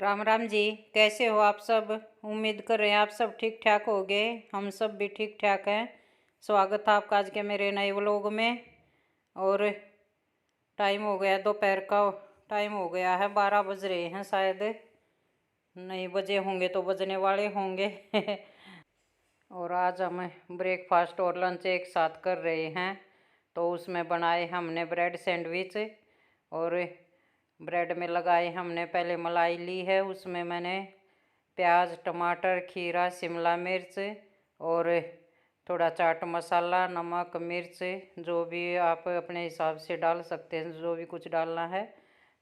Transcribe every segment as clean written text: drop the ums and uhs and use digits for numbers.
राम राम जी। कैसे हो आप सब? उम्मीद कर रहे हैं आप सब ठीक ठाक हो गए। हम सब भी ठीक ठाक हैं। स्वागत है आपका आज के मेरे नए व्लॉग में। और टाइम हो गया, दोपहर का टाइम हो गया है, 12 बज रहे हैं शायद। नहीं बजे होंगे तो बजने वाले होंगे। और आज हम ब्रेकफास्ट और लंच एक साथ कर रहे हैं। तो उसमें बनाए हमने ब्रेड सैंडविच। और ब्रेड में लगाए हमने पहले मलाई ली है, उसमें मैंने प्याज, टमाटर, खीरा, शिमला मिर्च और थोड़ा चाट मसाला, नमक, मिर्च जो भी आप अपने हिसाब से डाल सकते हैं, जो भी कुछ डालना है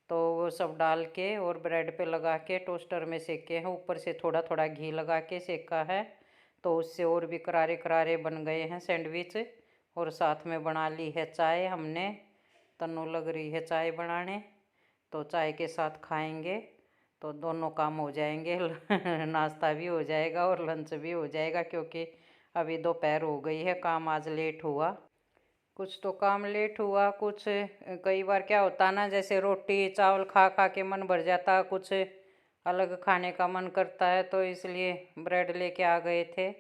तो वो सब डाल के और ब्रेड पे लगा के टोस्टर में सेके हैं। ऊपर से थोड़ा थोड़ा घी लगा के सेका है, तो उससे और भी करारे करारे बन गए हैं सैंडविच। और साथ में बना ली है चाय हमने। तन्नू लग रही है चाय बनाने, तो चाय के साथ खाएंगे तो दोनों काम हो जाएंगे। नाश्ता भी हो जाएगा और लंच भी हो जाएगा, क्योंकि अभी दोपहर हो गई है। काम आज लेट हुआ, कुछ तो काम लेट हुआ, कुछ कई बार क्या होता ना, जैसे रोटी चावल खा खा के मन भर जाता, कुछ अलग खाने का मन करता है, तो इसलिए ब्रेड लेके आ गए थे।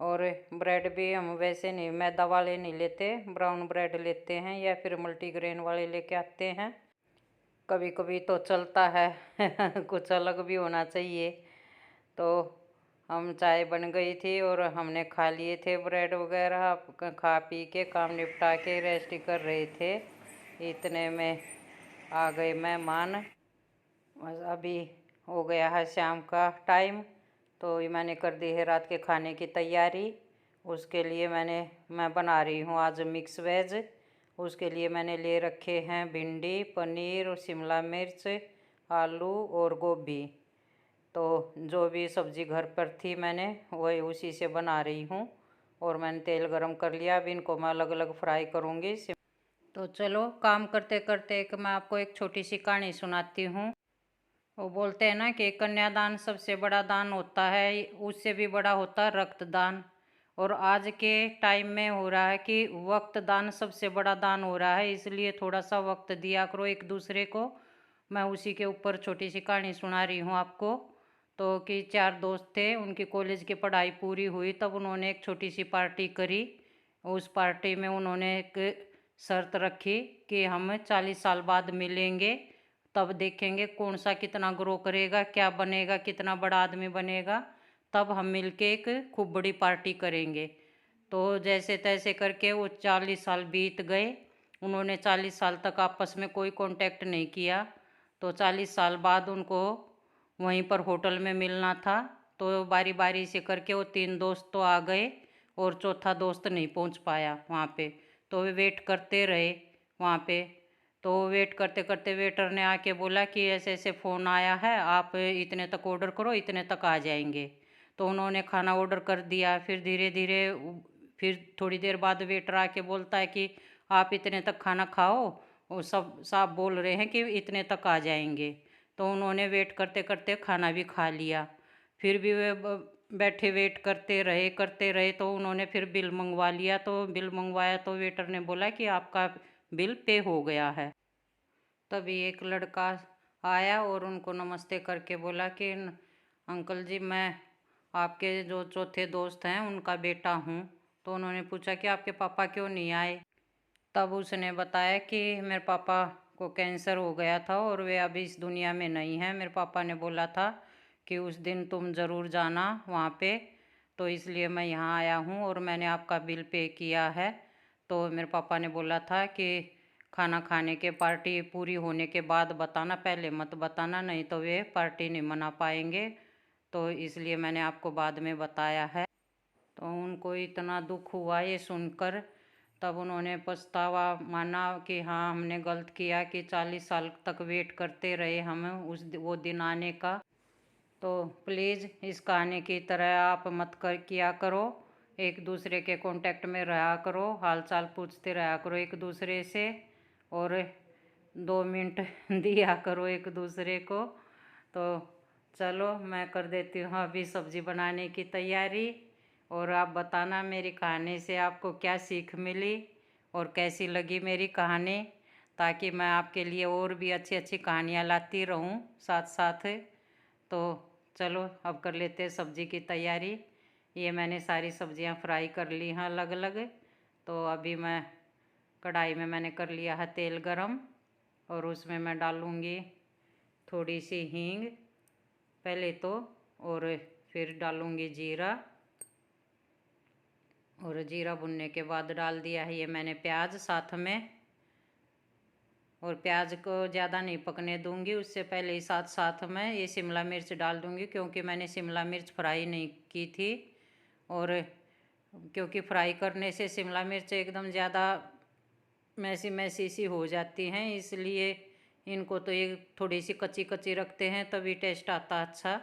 और ब्रेड भी हम वैसे नहीं मैदा वाले नहीं लेते, ब्राउन ब्रेड लेते हैं या फिर मल्टीग्रेन वाले लेके आते हैं। कभी कभी तो चलता है। कुछ अलग भी होना चाहिए। तो हम चाय बन गई थी और हमने खा लिए थे ब्रेड वगैरह, खा पी के काम निपटा के रेस्ट कर रहे थे। इतने में आ गए मेहमान। बस अभी हो गया है शाम का टाइम, तो ये मैंने कर दी है रात के खाने की तैयारी। उसके लिए मैं बना रही हूँ आज मिक्स वेज। उसके लिए मैंने ले रखे हैं भिंडी, पनीर और शिमला मिर्च, आलू और गोभी। तो जो भी सब्ज़ी घर पर थी मैंने वही उसी से बना रही हूँ। और मैंने तेल गरम कर लिया, अभी इनको मैं अलग अलग फ्राई करूँगी। तो चलो काम करते करते एक मैं आपको एक छोटी सी कहानी सुनाती हूँ। वो बोलते हैं ना कि कन्यादान सबसे बड़ा दान होता है, उससे भी बड़ा होता है रक्तदान। और आज के टाइम में हो रहा है कि वक्त दान सबसे बड़ा दान हो रहा है, इसलिए थोड़ा सा वक्त दिया करो एक दूसरे को। मैं उसी के ऊपर छोटी सी कहानी सुना रही हूँ आपको। तो कि 4 दोस्त थे, उनकी कॉलेज की पढ़ाई पूरी हुई तब उन्होंने एक छोटी सी पार्टी करी। उस पार्टी में उन्होंने एक शर्त रखी कि हम 40 साल बाद मिलेंगे, तब देखेंगे कौन सा कितना ग्रो करेगा, क्या बनेगा, कितना बड़ा आदमी बनेगा, तब हम मिलके एक खूब बड़ी पार्टी करेंगे। तो जैसे तैसे करके वो 40 साल बीत गए। उन्होंने 40 साल तक आपस में कोई कांटेक्ट नहीं किया। तो 40 साल बाद उनको वहीं पर होटल में मिलना था। तो बारी बारी से करके वो 3 दोस्त तो आ गए और चौथा दोस्त नहीं पहुंच पाया वहाँ पे। तो वे वेट करते रहे वहाँ पे। तो वेट करते करते वेटर ने आके बोला कि ऐसे ऐसे फ़ोन आया है, आप इतने तक ऑर्डर करो, इतने तक आ जाएंगे। तो उन्होंने खाना ऑर्डर कर दिया। फिर धीरे धीरे फिर थोड़ी देर बाद वेटर आके बोलता है कि आप इतने तक खाना खाओ, वो सब साफ बोल रहे हैं कि इतने तक आ जाएंगे। तो उन्होंने वेट करते करते खाना भी खा लिया। फिर भी वे बैठे वेट करते रहे तो उन्होंने फिर बिल मंगवा लिया। तो बिल मंगवाया तो वेटर ने बोला कि आपका बिल पे हो गया है। तभी एक लड़का आया और उनको नमस्ते करके बोला कि अंकल जी, मैं आपके जो चौथे दोस्त हैं उनका बेटा हूँ। तो उन्होंने पूछा कि आपके पापा क्यों नहीं आए। तब उसने बताया कि मेरे पापा को कैंसर हो गया था और वे अभी इस दुनिया में नहीं हैं। मेरे पापा ने बोला था कि उस दिन तुम ज़रूर जाना वहाँ पे, तो इसलिए मैं यहाँ आया हूँ और मैंने आपका बिल पे किया है। तो मेरे पापा ने बोला था कि खाना खाने के पार्टी पूरी होने के बाद बताना, पहले मत बताना, नहीं तो वे पार्टी नहीं मना पाएंगे। तो इसलिए मैंने आपको बाद में बताया है। तो उनको इतना दुख हुआ ये सुनकर। तब उन्होंने पछतावा माना कि हाँ हमने गलत किया कि 40 साल तक वेट करते रहे हम वो दिन आने का। तो प्लीज़ इस कहानी की तरह आप मत कर किया करो। एक दूसरे के कांटेक्ट में रहा करो, हाल चाल पूछते रहा करो एक दूसरे से। और 2 मिनट दिया करो एक दूसरे को। तो चलो मैं कर देती हूँ अभी सब्ज़ी बनाने की तैयारी। और आप बताना मेरी कहानी से आपको क्या सीख मिली और कैसी लगी मेरी कहानी, ताकि मैं आपके लिए और भी अच्छी अच्छी कहानियाँ लाती रहूँ साथ साथ। तो चलो अब कर लेते हैं सब्ज़ी की तैयारी। ये मैंने सारी सब्जियां फ्राई कर ली हैं अलग अलग। तो अभी मैं कढ़ाई में मैंने कर लिया है तेल गरम और उसमें मैं डालूँगी थोड़ी सी हींग पहले तो, और फिर डालूँगी जीरा, और जीरा भुनने के बाद डाल दिया है ये मैंने प्याज साथ में। और प्याज को ज़्यादा नहीं पकने दूंगी, उससे पहले ही साथ साथ में ये शिमला मिर्च डाल दूंगी, क्योंकि मैंने शिमला मिर्च फ्राई नहीं की थी। और क्योंकि फ्राई करने से शिमला मिर्च एकदम ज़्यादा मैसी मैसी सी हो जाती हैं, इसलिए इनको तो ये थोड़ी सी कच्ची कच्ची रखते हैं तभी टेस्ट आता अच्छा।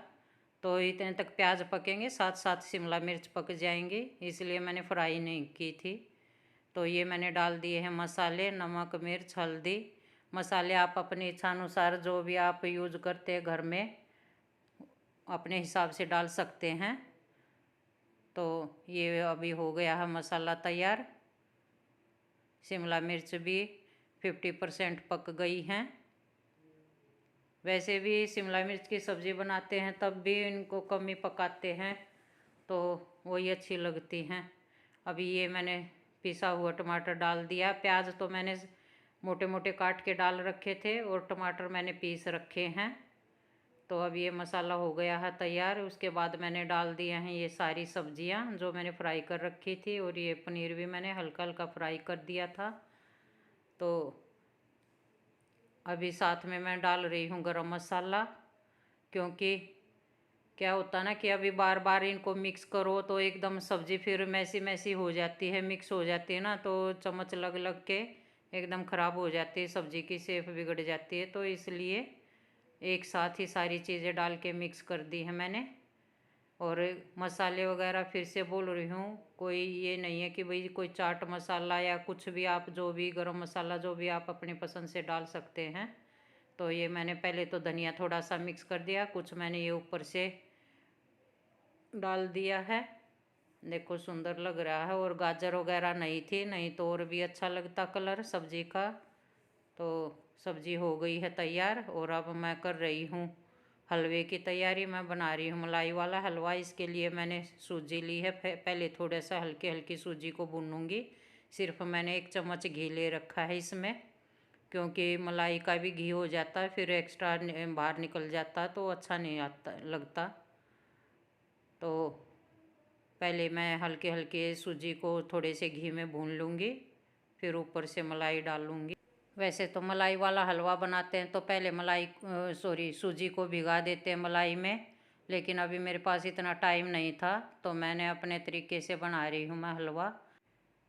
तो इतने तक प्याज पकेंगे, साथ साथ शिमला मिर्च पक जाएंगी, इसलिए मैंने फ्राई नहीं की थी। तो ये मैंने डाल दिए हैं मसाले, नमक मिर्च हल्दी। मसाले आप अपनी इच्छानुसार जो भी आप यूज करते हैं घर में अपने हिसाब से डाल सकते हैं। तो ये अभी हो गया है मसाला तैयार। शिमला मिर्च भी 50% पक गई हैं। वैसे भी शिमला मिर्च की सब्ज़ी बनाते हैं तब भी इनको कम ही पकाते हैं, तो वही अच्छी लगती हैं। अभी ये मैंने पिसा हुआ टमाटर डाल दिया। प्याज तो मैंने मोटे मोटे काट के डाल रखे थे और टमाटर मैंने पीस रखे हैं। तो अब ये मसाला हो गया है तैयार। उसके बाद मैंने डाल दिए हैं ये सारी सब्जियां जो मैंने फ्राई कर रखी थी, और ये पनीर भी मैंने हल्का हल्का फ्राई कर दिया था। तो अभी साथ में मैं डाल रही हूँ गरम मसाला, क्योंकि क्या होता ना कि अभी बार बार इनको मिक्स करो तो एकदम सब्ज़ी फिर मैसी मैसी हो जाती है, मिक्स हो जाती है ना, तो चम्मच लग लग के एकदम ख़राब हो जाती है, सब्ज़ी की शेप बिगड़ जाती है। तो इसलिए एक साथ ही सारी चीज़ें डाल के मिक्स कर दी है मैंने। और मसाले वगैरह फिर से बोल रही हूँ, कोई ये नहीं है कि भाई कोई चाट मसाला या कुछ भी, आप जो भी गरम मसाला जो भी आप अपनी पसंद से डाल सकते हैं। तो ये मैंने पहले तो धनिया थोड़ा सा मिक्स कर दिया, कुछ मैंने ये ऊपर से डाल दिया है। देखो सुंदर लग रहा है। और गाजर वगैरह नहीं थी, नहीं तो और भी अच्छा लगता कलर सब्जी का। तो सब्जी हो गई है तैयार, और अब मैं कर रही हूँ हलवे की तैयारी। मैं बना रही हूँ मलाई वाला हलवा। इसके लिए मैंने सूजी ली है, पहले थोड़ा सा हल्की हल्की सूजी को भूनूंगी। सिर्फ मैंने 1 चम्मच घी ले रखा है इसमें, क्योंकि मलाई का भी घी हो जाता है फिर एक्स्ट्रा बाहर निकल जाता है तो अच्छा नहीं आता लगता। तो पहले मैं हल्के हल्के सूजी को थोड़े से घी में भून लूँगी, फिर ऊपर से मलाई डालूँगी। वैसे तो मलाई वाला हलवा बनाते हैं तो पहले सूजी को भिगा देते हैं मलाई में, लेकिन अभी मेरे पास इतना टाइम नहीं था तो मैंने अपने तरीके से बना रही हूँ मैं हलवा।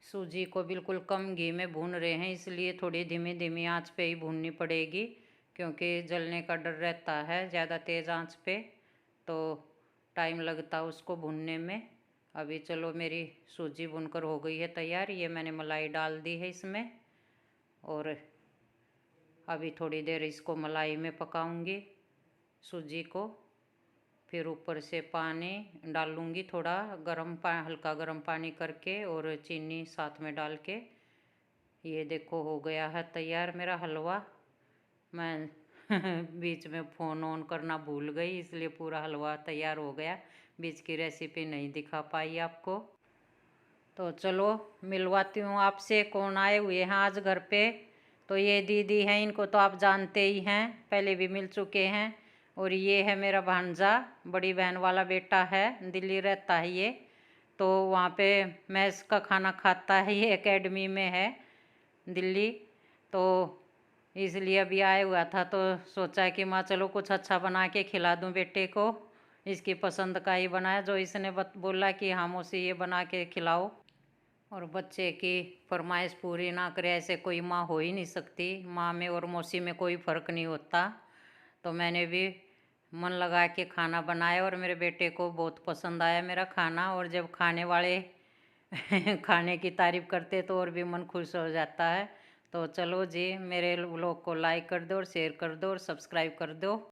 सूजी को बिल्कुल कम घी में भून रहे हैं, इसलिए थोड़ी धीमी धीमी आंच पे ही भूननी पड़ेगी, क्योंकि जलने का डर रहता है ज़्यादा तेज़ आंच पे, तो टाइम लगता उसको भूनने में। अभी चलो मेरी सूजी भुनकर हो गई है तैयार। ये मैंने मलाई डाल दी है इसमें, और अभी थोड़ी देर इसको मलाई में पकाऊंगी सूजी को। फिर ऊपर से पानी डालूँगी थोड़ा हल्का गर्म पानी करके, और चीनी साथ में डाल के। ये देखो हो गया है तैयार मेरा हलवा। मैं बीच में फ़ोन ऑन करना भूल गई, इसलिए पूरा हलवा तैयार हो गया, बीच की रेसिपी नहीं दिखा पाई आपको। तो चलो मिलवाती हूँ आपसे, कौन आए हुए हैं आज घर पे। तो ये दीदी हैं, इनको तो आप जानते ही हैं, पहले भी मिल चुके हैं। और ये है मेरा भांजा, बड़ी बहन वाला बेटा है, दिल्ली रहता है ये। तो वहाँ पे मैस का खाना खाता है, ये एकेडमी में है दिल्ली। तो इसलिए अभी आया हुआ था तो सोचा कि माँ चलो कुछ अच्छा बना के खिला दूँ बेटे को। इसकी पसंद का ही बनाया, जो इसने बोला कि हम उसे ये बना के खिलाओ। और बच्चे की फरमाइश पूरी ना करे ऐसे कोई माँ हो ही नहीं सकती। माँ में और मौसी में कोई फ़र्क नहीं होता। तो मैंने भी मन लगा के खाना बनाया, और मेरे बेटे को बहुत पसंद आया मेरा खाना। और जब खाने वाले खाने की तारीफ़ करते तो और भी मन खुश हो जाता है। तो चलो जी, मेरे व्लॉग को लाइक कर दो और शेयर कर दो और सब्सक्राइब कर दो।